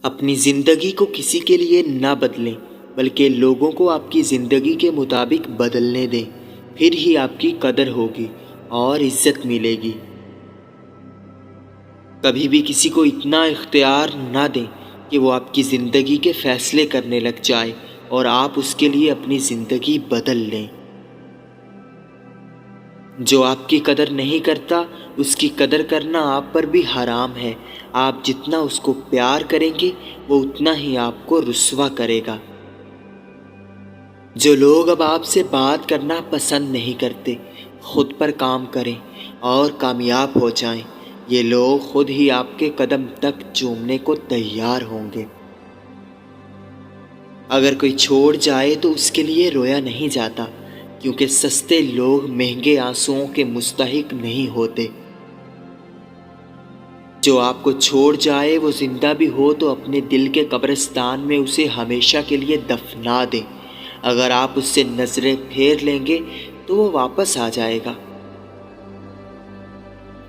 اپنی زندگی کو کسی کے لیے نہ بدلیں بلکہ لوگوں کو آپ کی زندگی کے مطابق بدلنے دیں، پھر ہی آپ کی قدر ہوگی اور عزت ملے گی۔ کبھی بھی کسی کو اتنا اختیار نہ دیں کہ وہ آپ کی زندگی کے فیصلے کرنے لگ جائے اور آپ اس کے لیے اپنی زندگی بدل لیں۔ جو آپ کی قدر نہیں کرتا اس کی قدر کرنا آپ پر بھی حرام ہے۔ آپ جتنا اس کو پیار کریں گے وہ اتنا ہی آپ کو رسوا کرے گا۔ جو لوگ اب آپ سے بات کرنا پسند نہیں کرتے، خود پر کام کریں اور کامیاب ہو جائیں۔ یہ لوگ خود ہی آپ کے قدم تک چومنے کو تیار ہوں گے۔ اگر کوئی چھوڑ جائے تو اس کے لیے رویا نہیں جاتا، کیونکہ سستے لوگ مہنگے آنسوؤں کے مستحق نہیں ہوتے۔ جو آپ کو چھوڑ جائے وہ زندہ بھی ہو تو اپنے دل کے قبرستان میں اسے ہمیشہ کے لیے دفنا دیں۔ اگر آپ اس سے نظریں پھیر لیں گے تو وہ واپس آ جائے گا۔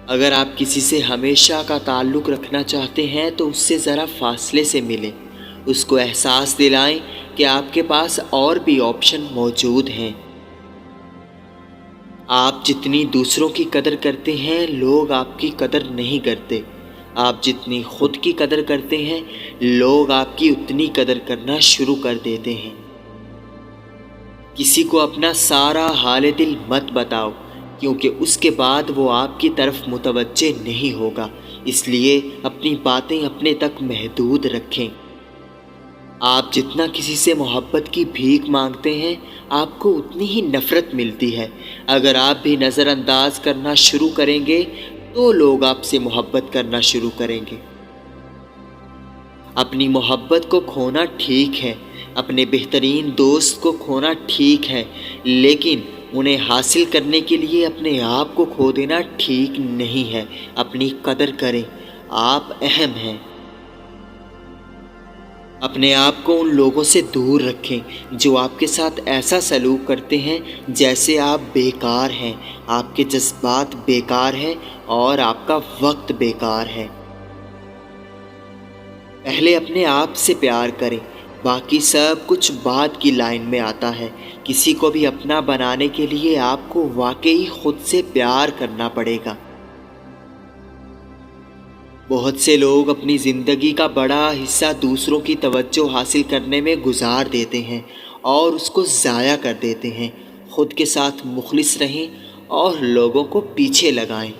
اگر آپ کسی سے ہمیشہ کا تعلق رکھنا چاہتے ہیں تو اس سے ذرا فاصلے سے ملیں۔ اس کو احساس دلائیں کہ آپ کے پاس اور بھی آپشن موجود ہیں۔ آپ جتنی دوسروں کی قدر کرتے ہیں لوگ آپ کی قدر نہیں کرتے۔ آپ جتنی خود کی قدر کرتے ہیں لوگ آپ کی اتنی قدر کرنا شروع کر دیتے ہیں۔ کسی کو اپنا سارا حال دل مت بتاؤ، کیونکہ اس کے بعد وہ آپ کی طرف متوجہ نہیں ہوگا۔ اس لیے اپنی باتیں اپنے تک محدود رکھیں۔ آپ جتنا کسی سے محبت کی بھیک مانگتے ہیں آپ کو اتنی ہی نفرت ملتی ہے۔ اگر آپ بھی نظر انداز کرنا شروع کریں گے تو لوگ آپ سے محبت کرنا شروع کریں گے۔ اپنی محبت کو کھونا ٹھیک ہے، اپنے بہترین دوست کو کھونا ٹھیک ہے، لیکن انہیں حاصل کرنے کے لیے اپنے آپ کو کھو دینا ٹھیک نہیں ہے۔ اپنی قدر کریں، آپ اہم ہیں۔ اپنے آپ کو ان لوگوں سے دور رکھیں جو آپ کے ساتھ ایسا سلوک کرتے ہیں جیسے آپ بیکار ہیں، آپ کے جذبات بیکار ہیں اور آپ کا وقت بیکار ہے۔ پہلے اپنے آپ سے پیار کریں، باقی سب کچھ بعد کی لائن میں آتا ہے۔ کسی کو بھی اپنا بنانے کے لیے آپ کو واقعی خود سے پیار کرنا پڑے گا۔ بہت سے لوگ اپنی زندگی کا بڑا حصہ دوسروں کی توجہ حاصل کرنے میں گزار دیتے ہیں اور اس کو ضائع کر دیتے ہیں۔ خود کے ساتھ مخلص رہیں اور لوگوں کو پیچھے لگائیں۔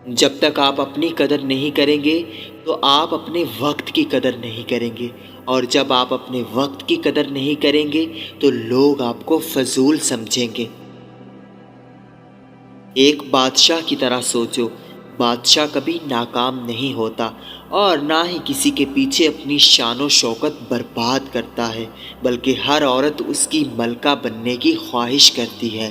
جب تک آپ اپنی قدر نہیں کریں گے تو آپ اپنے وقت کی قدر نہیں کریں گے، اور جب آپ اپنے وقت کی قدر نہیں کریں گے تو لوگ آپ کو فضول سمجھیں گے۔ ایک بادشاہ کی طرح سوچو، بادشاہ کبھی ناکام نہیں ہوتا اور نہ ہی کسی کے پیچھے اپنی شان و شوکت برباد کرتا ہے، بلکہ ہر عورت اس کی ملکہ بننے کی خواہش کرتی ہے۔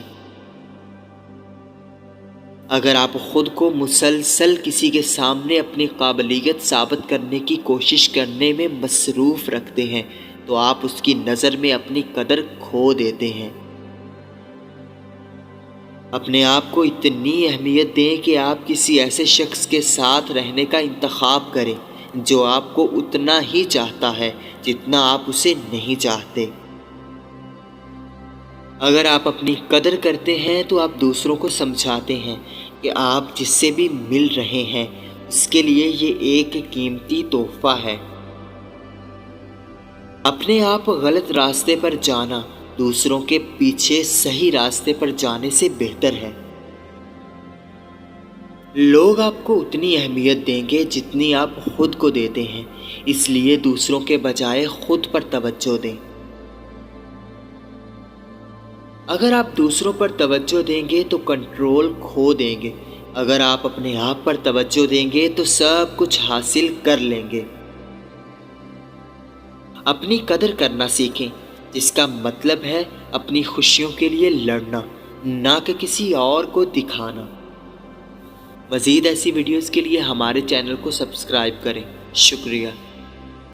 اگر آپ خود کو مسلسل کسی کے سامنے اپنی قابلیت ثابت کرنے کی کوشش کرنے میں مصروف رکھتے ہیں تو آپ اس کی نظر میں اپنی قدر کھو دیتے ہیں۔ اپنے آپ کو اتنی اہمیت دیں کہ آپ کسی ایسے شخص کے ساتھ رہنے کا انتخاب کریں جو آپ کو اتنا ہی چاہتا ہے جتنا آپ اسے نہیں چاہتے۔ اگر آپ اپنی قدر کرتے ہیں تو آپ دوسروں کو سمجھاتے ہیں کہ آپ جس سے بھی مل رہے ہیں اس کے لیے یہ ایک قیمتی تحفہ ہے۔ اپنے آپ غلط راستے پر جانا دوسروں کے پیچھے صحیح راستے پر جانے سے بہتر ہے۔ لوگ آپ کو اتنی اہمیت دیں گے جتنی آپ خود کو دیتے ہیں، اس لیے دوسروں کے بجائے خود پر توجہ دیں۔ اگر آپ دوسروں پر توجہ دیں گے تو کنٹرول کھو دیں گے، اگر آپ اپنے آپ پر توجہ دیں گے تو سب کچھ حاصل کر لیں گے۔ اپنی قدر کرنا سیکھیں، جس کا مطلب ہے اپنی خوشیوں کے لیے لڑنا، نہ کہ کسی اور کو دکھانا۔ مزید ایسی ویڈیوز کے لیے ہمارے چینل کو سبسکرائب کریں۔ شکریہ۔